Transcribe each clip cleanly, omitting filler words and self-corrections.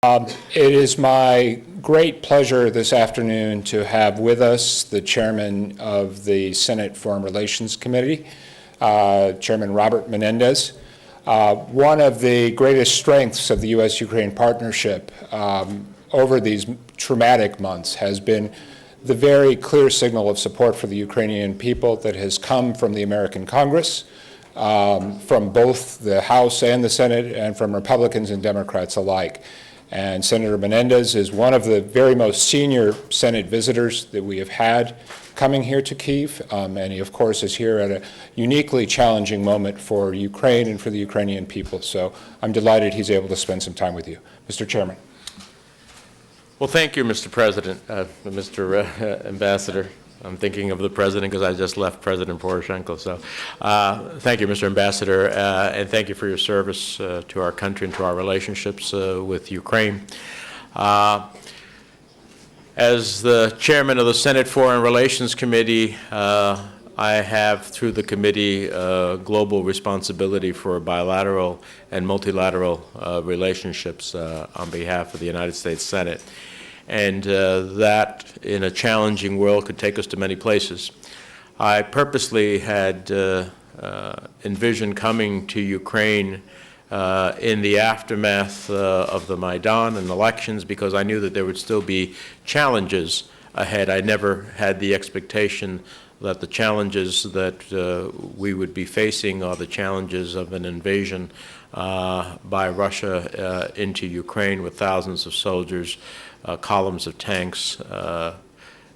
It is my great pleasure this afternoon to have with us the chairman of the Senate Foreign Relations Committee, Chairman Robert Menendez. One of the greatest strengths of the U.S.-Ukraine partnership over these traumatic months has been the very clear signal of support for the Ukrainian people that has come from the American Congress, from both the House and the Senate, and from Republicans and Democrats alike. And Senator Menendez is one of the very most senior Senate visitors that we have had coming here to Kyiv, and he, of course, is here at a uniquely challenging moment for Ukraine and for the Ukrainian people. So I'm delighted he's able to spend some time with you. Mr. Chairman. Well, thank you, Mr. President, Mr. Ambassador. I'm thinking of the President because I just left President Poroshenko. So thank you, Mr. Ambassador, and thank you for your service to our country and to our relationships with Ukraine. As the chairman of the Senate Foreign Relations Committee, I have, through the committee, global responsibility for bilateral and multilateral relationships on behalf of the United States Senate. And that, in a challenging world, could take us to many places. I purposely had envisioned coming to Ukraine in the aftermath of the Maidan and elections because I knew that there would still be challenges ahead. I never had the expectation that the challenges that we would be facing are the challenges of an invasion by Russia into Ukraine with thousands of soldiers, columns of tanks,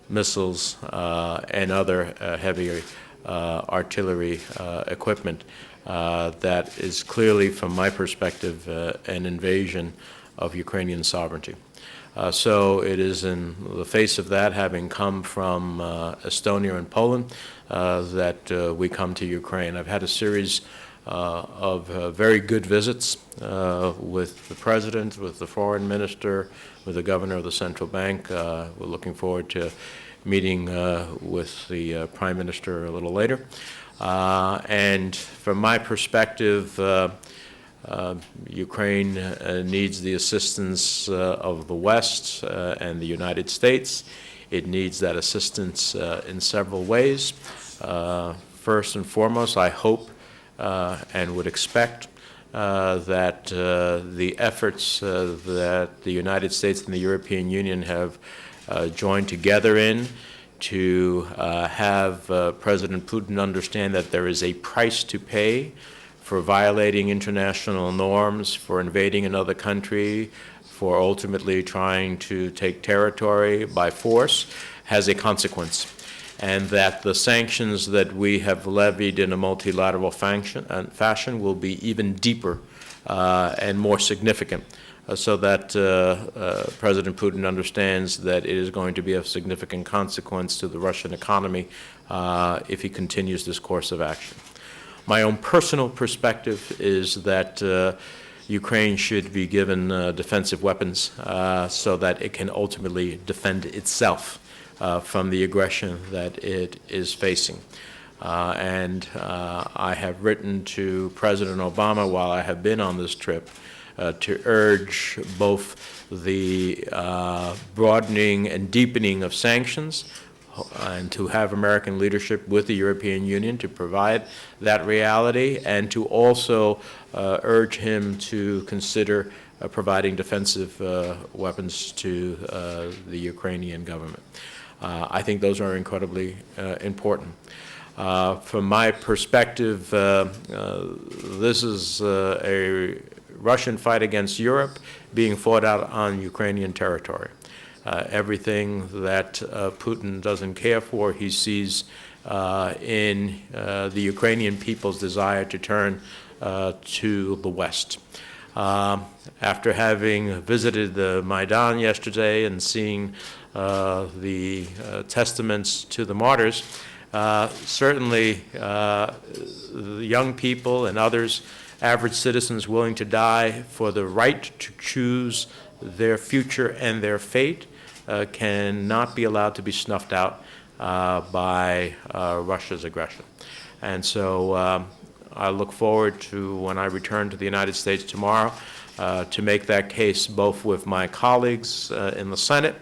missiles, and other heavy artillery equipment that is clearly, from my perspective, an invasion of Ukrainian sovereignty. So it is in the face of that, having come from Estonia and Poland, that we come to Ukraine. I've had a series of very good visits with the President, with the Foreign Minister, with the Governor of the Central Bank. We're looking forward to meeting with the Prime Minister a little later. And from my perspective, Ukraine needs the assistance of the West and the United States. It needs that assistance in several ways. First and foremost, I hope and would expect that the efforts that the United States and the European Union have joined together in to have President Putin understand that there is a price to pay for violating international norms, for invading another country, for ultimately trying to take territory by force, has a consequence. And that the sanctions that we have levied in a multilateral fashion will be even deeper and more significant, so that President Putin understands that it is going to be of significant consequence to the Russian economy if he continues this course of action. My own personal perspective is that Ukraine should be given defensive weapons so that it can ultimately defend itself from the aggression that it is facing. And I have written to President Obama while I have been on this trip to urge both the broadening and deepening of sanctions and to have American leadership with the European Union to provide that reality, and to also urge him to consider providing defensive weapons to the Ukrainian government. I think those are incredibly important. From my perspective, this is a Russian fight against Europe being fought out on Ukrainian territory. Everything that Putin doesn't care for, he sees in the Ukrainian people's desire to turn to the West. After having visited the Maidan yesterday and seeing the testaments to the martyrs, certainly the young people and others, average citizens willing to die for the right to choose their future and their fate, cannot be allowed to be snuffed out by Russia's aggression. And so I look forward to, when I return to the United States tomorrow, to make that case both with my colleagues in the Senate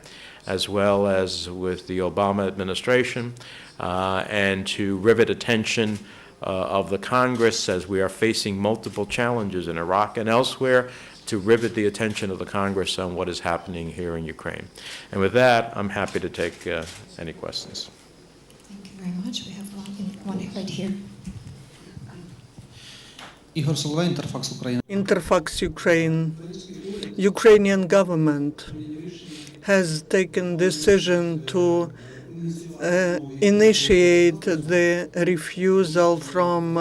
as well as with the Obama administration, and to rivet attention of the Congress as we are facing multiple challenges in Iraq and elsewhere, to rivet the attention of the Congress on what is happening here in Ukraine. And with that, I'm happy to take any questions. Thank you very much. We have one right here. Ігор Соловей, Інтерфакс Україна. Interfax Ukraine. Ukrainian government has taken decision to initiate the refusal from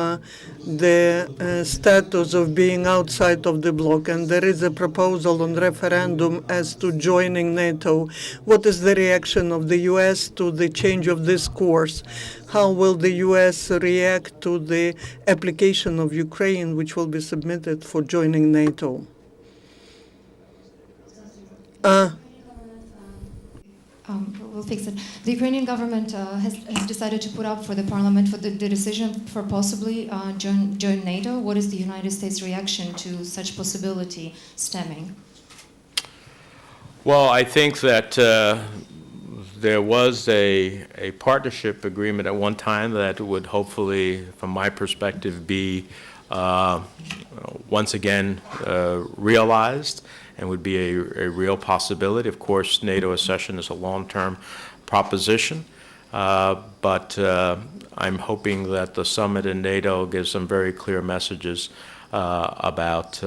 the status of being outside of the bloc, and there is a proposal on referendum as to joining NATO. What is the reaction of the U.S. to the change of this course? How will the U.S. react to the application of Ukraine, which will be submitted for joining NATO? We'll fix it. The Ukrainian government has decided to put up for the parliament for the decision for possibly join NATO. What is the United States' reaction to such possibility stemming? Well, I think that there was a partnership agreement at one time that would hopefully, from my perspective, be once again realized and would be a real possibility. Of course, NATO accession is a long-term proposition, but I'm hoping that the summit in NATO gives some very clear messages about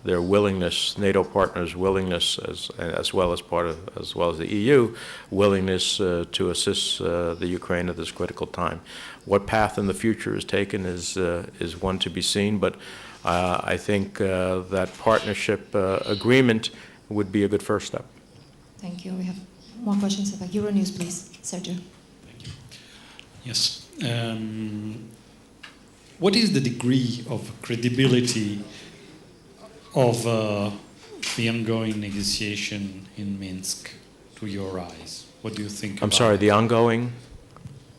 their willingness, NATO partners' willingness, as well as the EU willingness to assist the Ukraine at this critical time. What path in the future is taken is one to be seen, but I think that partnership agreement would be a good first step. Thank you. We have more questions about Euronews, please. Sergio. Thank you. Yes. What is the degree of credibility of the ongoing negotiation in Minsk to your eyes? What do you think? I'm sorry, the ongoing?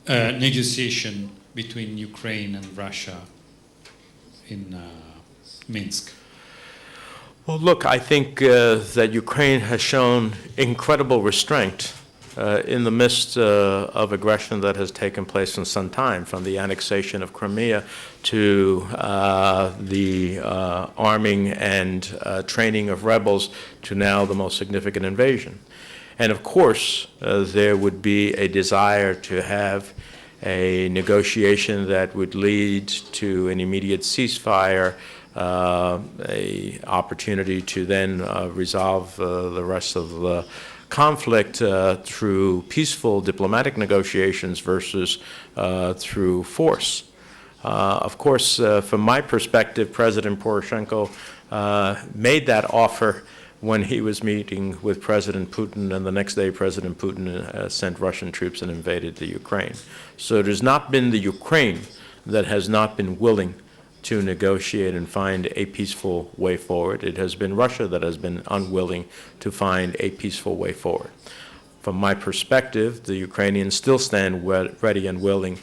Negotiation between Ukraine and Russia in Minsk. Well, look, I think that Ukraine has shown incredible restraint in the midst of aggression that has taken place in some time, from the annexation of Crimea to the arming and training of rebels to now the most significant invasion. And of course, there would be a desire to have a negotiation that would lead to an immediate ceasefire, a opportunity to then resolve the rest of the conflict through peaceful diplomatic negotiations versus through force. Of course, from my perspective, President Poroshenko made that offer when he was meeting with President Putin, and the next day President Putin sent Russian troops and invaded the Ukraine. So it has not been the Ukraine that has not been willing to negotiate and find a peaceful way forward. It has been Russia that has been unwilling to find a peaceful way forward. From my perspective, the Ukrainians still stand ready and willing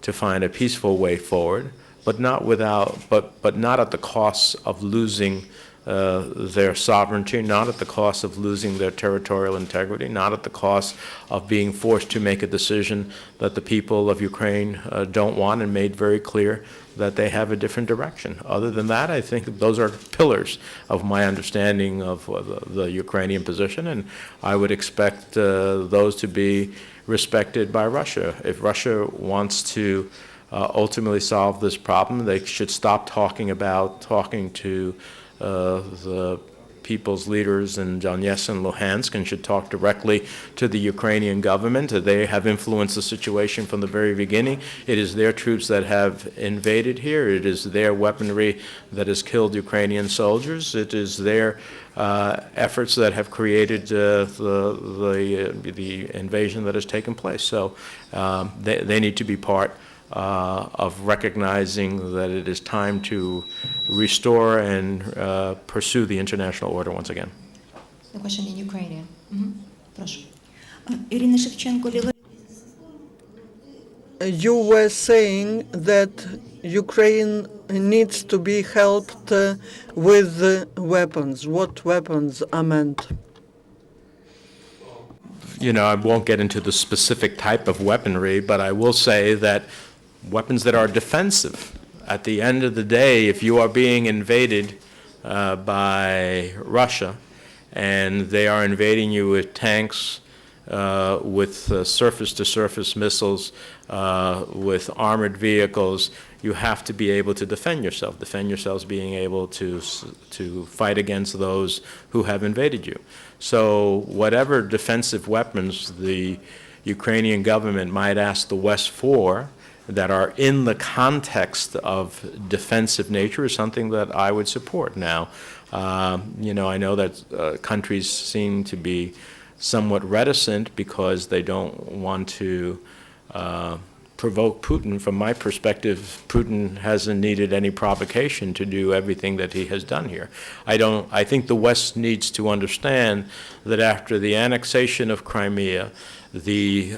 to find a peaceful way forward, but not at the cost of losing their sovereignty, not at the cost of losing their territorial integrity, not at the cost of being forced to make a decision that the people of Ukraine don't want, and made very clear that they have a different direction. Other than that, I think those are pillars of my understanding of the Ukrainian position, and I would expect those to be respected by Russia. If Russia wants to ultimately solve this problem, they should stop talking to the people's leaders in Donetsk and Luhansk, and should talk directly to the Ukrainian government. They have influenced the situation from the very beginning. It is their troops that have invaded here. It is their weaponry that has killed Ukrainian soldiers. It is their efforts that have created the invasion that has taken place. So they need to be part of recognizing that it is time to restore and pursue the international order once again. The question in Ukrainian. Прошу. Ірина Шевченко, You were saying that Ukraine needs to be helped with weapons. What weapons are meant? You know, I won't get into the specific type of weaponry, but I will say that weapons that are defensive. At the end of the day, if you are being invaded by Russia, and they are invading you with tanks, with surface-to-surface missiles, with armored vehicles, you have to be able to defend yourself. Defend yourselves being able to fight against those who have invaded you. So whatever defensive weapons the Ukrainian government might ask the West for, that are in the context of defensive nature, is something that I would support. Now, you know, I know that countries seem to be somewhat reticent because they don't want to provoke Putin. From my perspective, Putin hasn't needed any provocation to do everything that he has done here. I think the West needs to understand that after the annexation of Crimea, the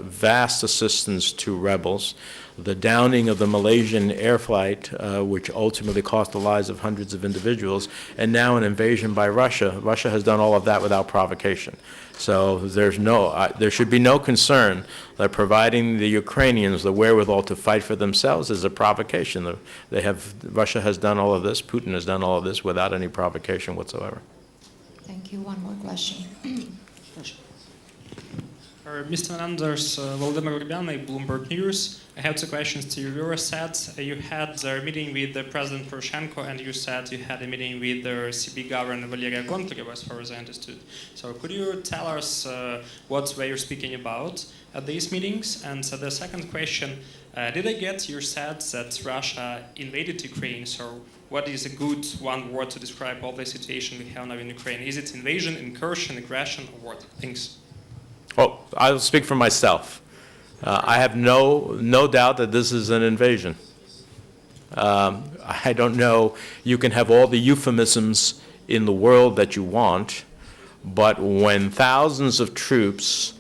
vast assistance to rebels, the downing of the Malaysian air flight, which ultimately cost the lives of hundreds of individuals, and now an invasion by Russia. Russia has done all of that without provocation. So there should be no concern that providing the Ukrainians the wherewithal to fight for themselves is a provocation. Russia has done all of this, Putin has done all of this without any provocation whatsoever. Thank you. One more question. Mr. Menendez, Volodymyr Urbianek, Bloomberg News. I have two questions to you. You said you had a meeting with President Poroshenko, and you said you had a meeting with the CB governor Valeria Kontleva, as far as I understood. So could you tell us what were you speaking about at these meetings? And the second question, did I get you said that Russia invaded Ukraine? So what is a good one word to describe all the situation we have now in Ukraine? Is it invasion, incursion, aggression, or what? Thanks. Well, I'll speak for myself. I have no doubt that this is an invasion. I don't know, you can have all the euphemisms in the world that you want, but when thousands of troops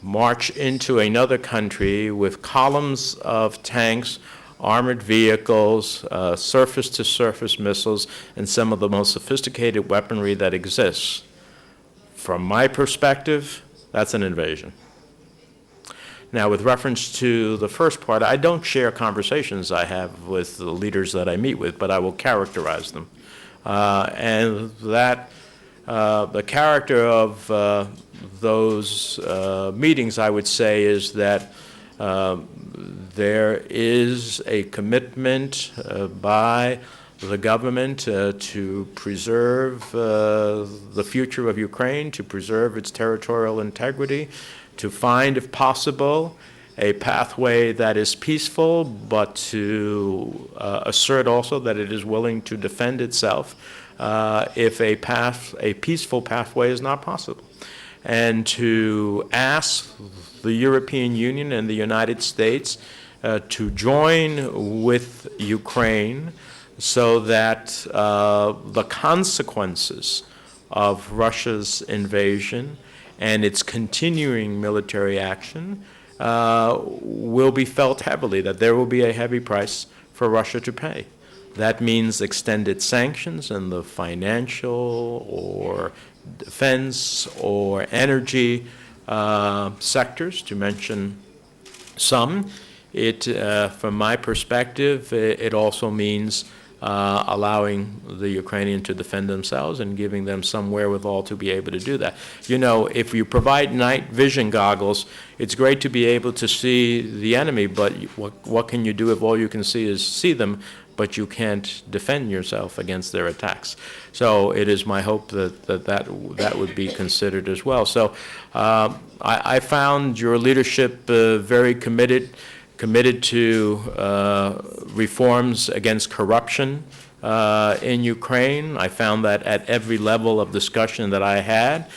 march into another country with columns of tanks, armored vehicles, surface-to-surface missiles, and some of the most sophisticated weaponry that exists, from my perspective, that's an invasion. Now, with reference to the first part, I don't share conversations I have with the leaders that I meet with, but I will characterize them. And that the character of those meetings, I would say, is that there is a commitment by the government to preserve the future of Ukraine, to preserve its territorial integrity, to find, if possible, a pathway that is peaceful, but to assert also that it is willing to defend itself if a peaceful pathway is not possible. And to ask the European Union and the United States to join with Ukraine so that the consequences of Russia's invasion and its continuing military action will be felt heavily, that there will be a heavy price for Russia to pay. That means extended sanctions in the financial or defense or energy sectors, to mention some. From my perspective, it also means allowing the Ukrainians to defend themselves and giving them some wherewithal to be able to do that. You know, if you provide night vision goggles, it's great to be able to see the enemy, but what can you do if all you can see is see them, but you can't defend yourself against their attacks? So it is my hope that would be considered as well. So I found your leadership very committed to reforms against corruption in Ukraine. I found that at every level of discussion that I had,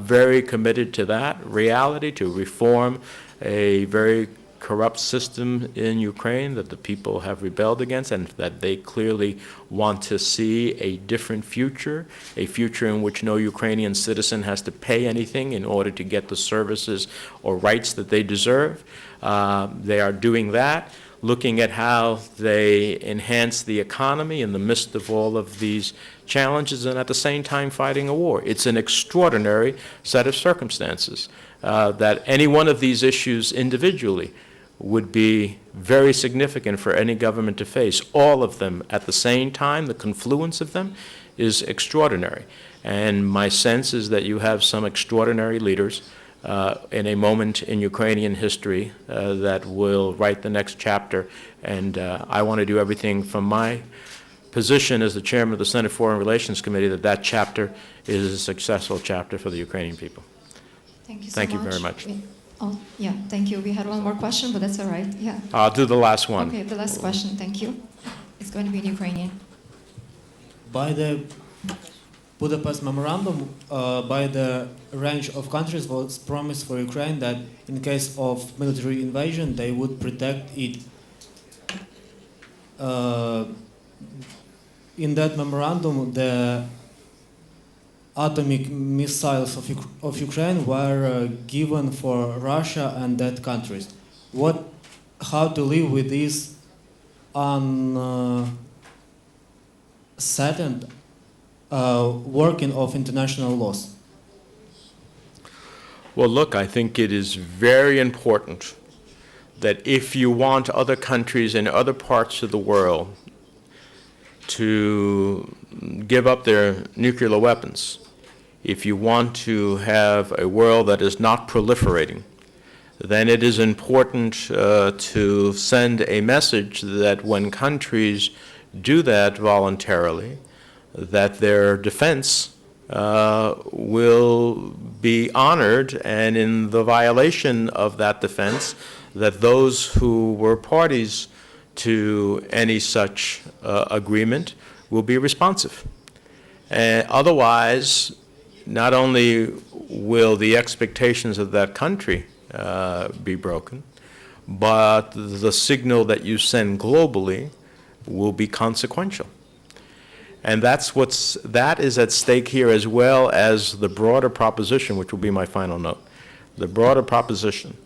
very committed to that reality, to reform a very corrupt system in Ukraine that the people have rebelled against, and that they clearly want to see a different future, a future in which no Ukrainian citizen has to pay anything in order to get the services or rights that they deserve. They are doing that. looking at how they enhance the economy in the midst of all of these challenges and at the same time fighting a war. It's an extraordinary set of circumstances that any one of these issues individually would be very significant for any government to face. All of them at the same time, the confluence of them is extraordinary. And my sense is that you have some extraordinary leaders in a moment in Ukrainian history that will write the next chapter. And I want to do everything from my position as the chairman of the Senate Foreign Relations Committee that that chapter is a successful chapter for the Ukrainian people. Thank you so Thank you much. very much. Oh, yeah, thank you. We had one more question, but that's all right. Yeah. I'll do the last one. Okay, the last question. Thank you. It's going to be in Ukrainian. By the Budapest Memorandum, by the range of countries was promised for Ukraine that in case of military invasion, they would protect it. In that memorandum, the atomic missiles of Ukraine were given for Russia and that countries. How to live with this uncertain working of international laws? Well, look, I think it is very important that if you want other countries in other parts of the world to give up their nuclear weapons, if you want to have a world that is not proliferating, then it is important to send a message that when countries do that voluntarily, that their defense will be honored, and in the violation of that defense, that those who were parties to any such agreement will be responsive. Otherwise, not only will the expectations of that country be broken, but the signal that you send globally will be consequential. And that is at stake here, as well as the broader proposition, which will be my final note, the broader proposition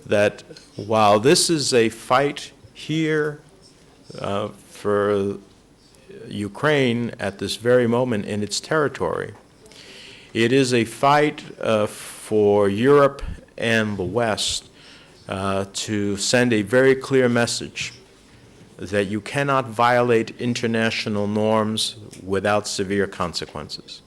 that while this is a fight here for Ukraine at this very moment in its territory, it is a fight for Europe and the West to send a very clear message that you cannot violate international norms without severe consequences.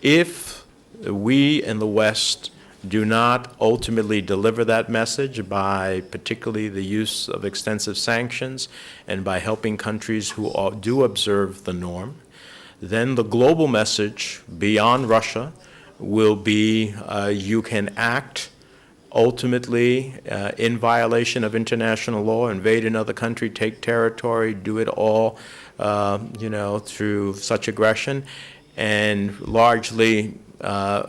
If we in the West do not ultimately deliver that message by particularly the use of extensive sanctions and by helping countries who do observe the norm, then the global message beyond Russia will be you can act ultimately in violation of international law, invade another country, take territory, do it all through such aggression, and largely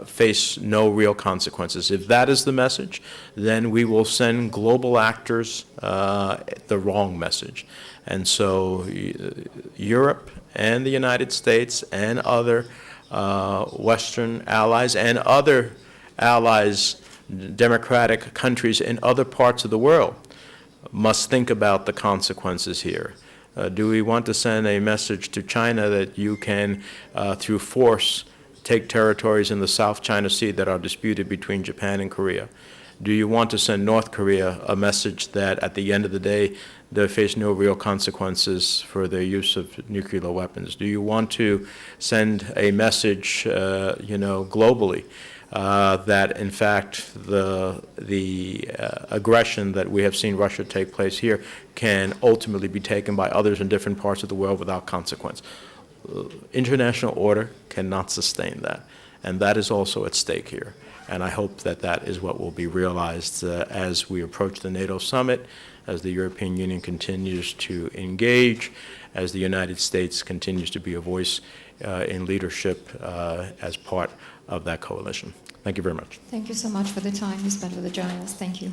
face no real consequences. If that is the message, then we will send global actors the wrong message. And so Europe and the United States and other Western allies and other allies, democratic countries in other parts of the world, must think about the consequences here. Do we want to send a message to China that you can, through force, take territories in the South China Sea that are disputed between Japan and Korea? Do you want to send North Korea a message that at the end of the day they face no real consequences for their use of nuclear weapons? Do you want to send a message, globally, that in fact the aggression that we have seen Russia take place here can ultimately be taken by others in different parts of the world without consequence? International order cannot sustain that, and that is also at stake here. And I hope that that is what will be realized as we approach the NATO summit, as the European Union continues to engage, as the United States continues to be a voice in leadership as part of that coalition. Thank you very much. Thank you so much for the time you spent with the journalists. Thank you.